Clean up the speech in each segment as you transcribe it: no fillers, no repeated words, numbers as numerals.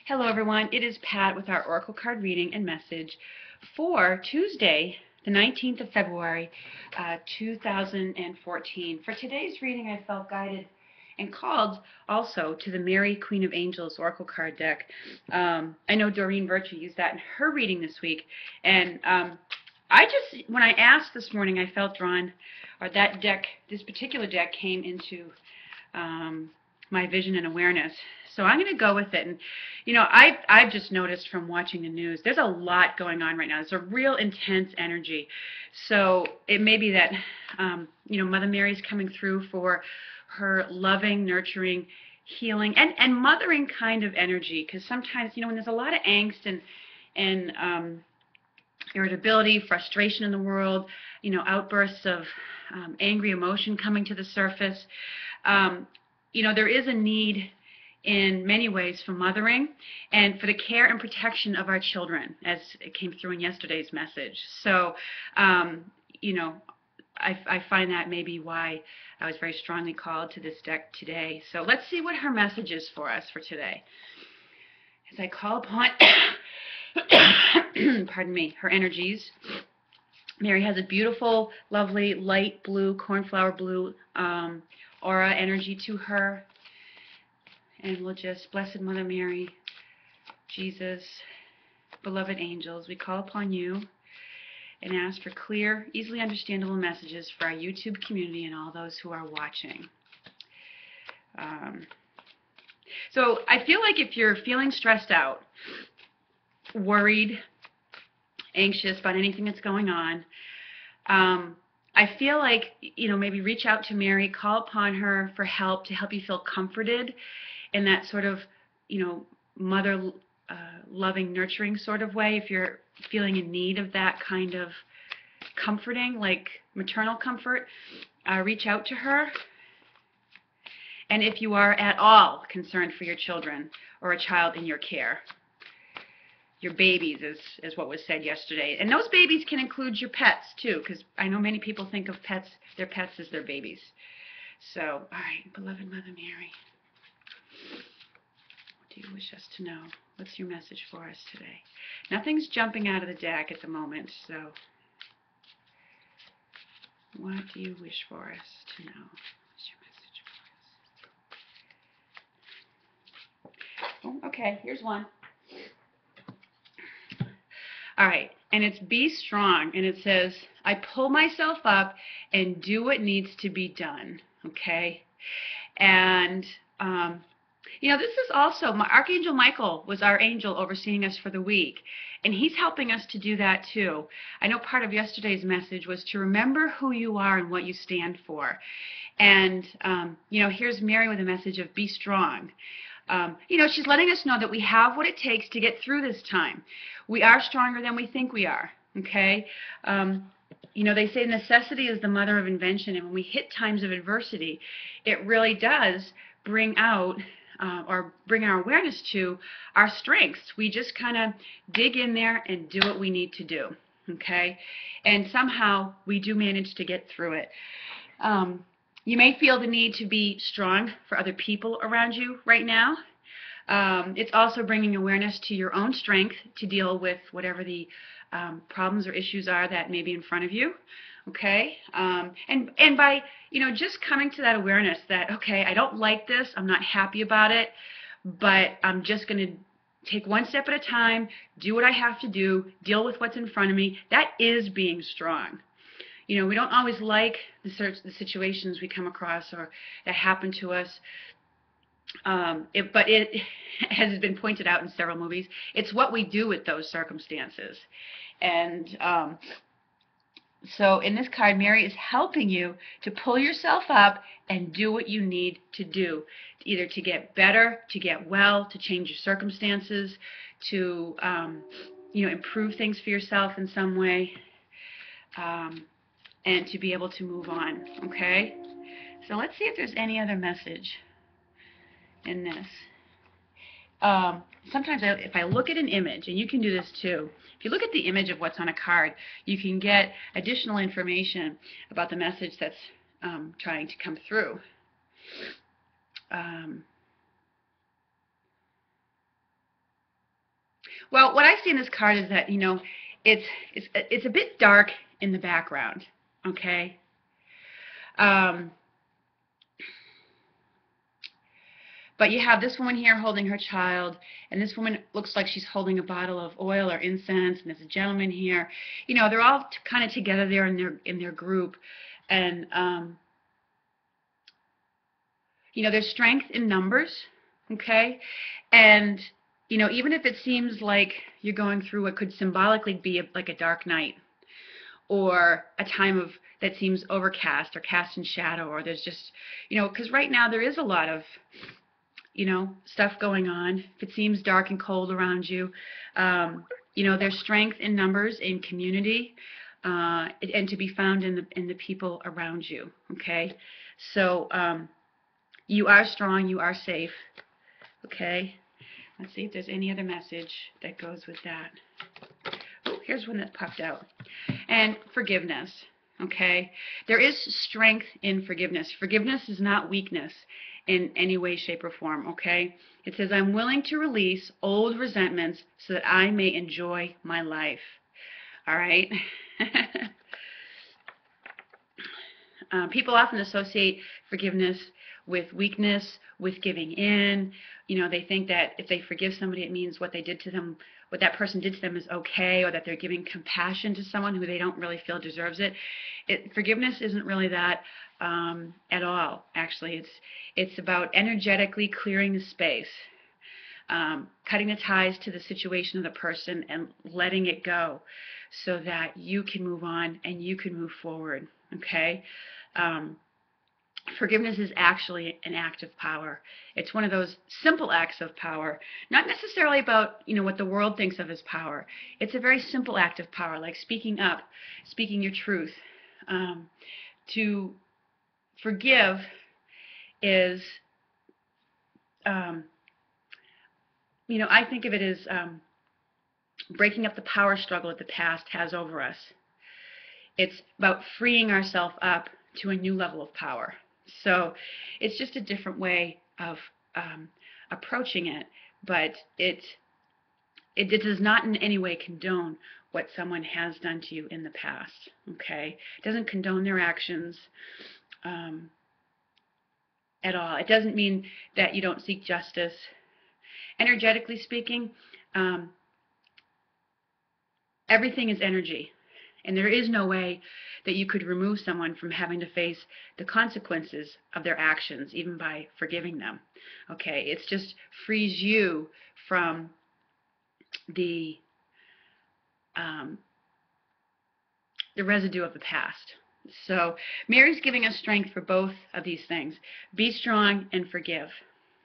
Hello everyone, it is Pat with our Oracle card reading and message for Tuesday, the 19th of February, 2014. For today's reading, I felt guided and called also to the Mary, Queen of Angels Oracle card deck. I know Doreen Virtue used that in her reading this week, and when I asked this morning, I felt drawn, or that deck, this particular deck came into my vision and awareness. So I'm going to go with it. And, you know, I've just noticed from watching the news, there's a lot going on right now. There's a real intense energy. So it may be that, you know, Mother Mary's coming through for her loving, nurturing, healing, and mothering kind of energy. Because sometimes, you know, when there's a lot of angst and irritability, frustration in the world, you know, outbursts of angry emotion coming to the surface, you know, there is a need in many ways for mothering and for the care and protection of our children, as it came through in yesterday's message. So, you know, I find that may be why I was very strongly called to this deck today. So let's see what her message is for us for today. As I call upon, pardon me, her energies. Mary has a beautiful, lovely, light blue, cornflower blue aura energy to her. And we'll just, Blessed Mother Mary, Jesus, beloved angels, we call upon you and ask for clear, easily understandable messages for our YouTube community and all those who are watching. So I feel like if you're feeling stressed out, worried, anxious about anything that's going on, I feel like, you know, maybe reach out to Mary, call upon her for help to help you feel comforted in that sort of, you know, mother loving, nurturing sort of way. If you're feeling in need of that kind of comforting, like maternal comfort, reach out to her. And if you are at all concerned for your children or a child in your care, your babies is what was said yesterday. And those babies can include your pets too, because I know many people think of pets, their pets as their babies. So, all right, beloved Mother Mary, what do you wish us to know? What's your message for us today? Nothing's jumping out of the deck at the moment, so what do you wish for us to know? What's your message for us? Oh, okay, here's one. All right, and it's be strong, and it says, I pull myself up and do what needs to be done, okay? And, you know, this is also, Archangel Michael was our angel overseeing us for the week, and he's helping us to do that too. I know part of yesterday's message was to remember who you are and what you stand for. And, you know, here's Mary with a message of be strong. You know, she's letting us know that we have what it takes to get through this time. We are stronger than we think we are, okay? You know, they say necessity is the mother of invention, and when we hit times of adversity, it really does bring out or bring our awareness to our strengths. We just kind of dig in there and do what we need to do, okay? And somehow we do manage to get through it. You may feel the need to be strong for other people around you right now. It's also bringing awareness to your own strength to deal with whatever the problems or issues are that may be in front of you. Okay? And by, you know, just coming to that awareness that, okay, I don't like this, I'm not happy about it, but I'm just going to take one step at a time, do what I have to do, deal with what's in front of me. That is being strong. You know, we don't always like the situations we come across or that happen to us, but it has been pointed out in several movies, it's what we do with those circumstances. And so in this card, Mary is helping you to pull yourself up and do what you need to do, either to get better, to get well, to change your circumstances, to you know, improve things for yourself in some way. And to be able to move on, okay? So let's see if there's any other message in this. Sometimes if I look at an image, and you can do this too, if you look at the image of what's on a card, you can get additional information about the message that's trying to come through. Well, what I see in this card is that, it's a bit dark in the background, okay? Um, but you have this woman here holding her child, and this woman looks like she's holding a bottle of oil or incense, and there's a gentleman here. They're all kind of together there in their group, and there's strength in numbers, okay? And even if it seems like you're going through what could symbolically be like a dark night, or a time of that seems overcast or cast in shadow, or there's just, because right now there is a lot of, stuff going on. If it seems dark and cold around you, there's strength in numbers, in community, and to be found in the people around you. Okay, so you are strong, you are safe. Okay, let's see if there's any other message that goes with that. Oh, here's one that popped out. And forgiveness. Okay, there is strength in forgiveness. Forgiveness is not weakness in any way, shape, or form. Okay, it says, I'm willing to release old resentments so that I may enjoy my life. All right. People often associate forgiveness with weakness, with giving in. They think that if they forgive somebody, it means what they did to them, what that person did to them is okay, or that they're giving compassion to someone who they don't really feel deserves it. Forgiveness isn't really that at all. Actually, it's about energetically clearing the space, cutting the ties to the situation of the person and letting it go so that you can move on and you can move forward. Okay? Forgiveness is actually an act of power. It's one of those simple acts of power, not necessarily about what the world thinks of as power. It's a very simple act of power, like speaking up, speaking your truth. To forgive is, I think of it as breaking up the power struggle that the past has over us. It's about freeing ourselves up to a new level of power. So it's just a different way of approaching it, but it does not in any way condone what someone has done to you in the past. Okay, it doesn't condone their actions at all. It doesn't mean that you don't seek justice. Energetically speaking, everything is energy. And there is no way that you could remove someone from having to face the consequences of their actions, even by forgiving them. Okay, it just frees you from the residue of the past. So Mary's giving us strength for both of these things. Be strong and forgive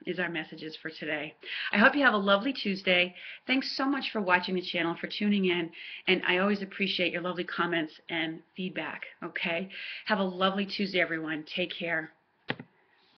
is our messages for today. I hope you have a lovely Tuesday. Thanks so much for watching the channel, for tuning in, and I always appreciate your lovely comments and feedback, okay? Have a lovely Tuesday, everyone. Take care.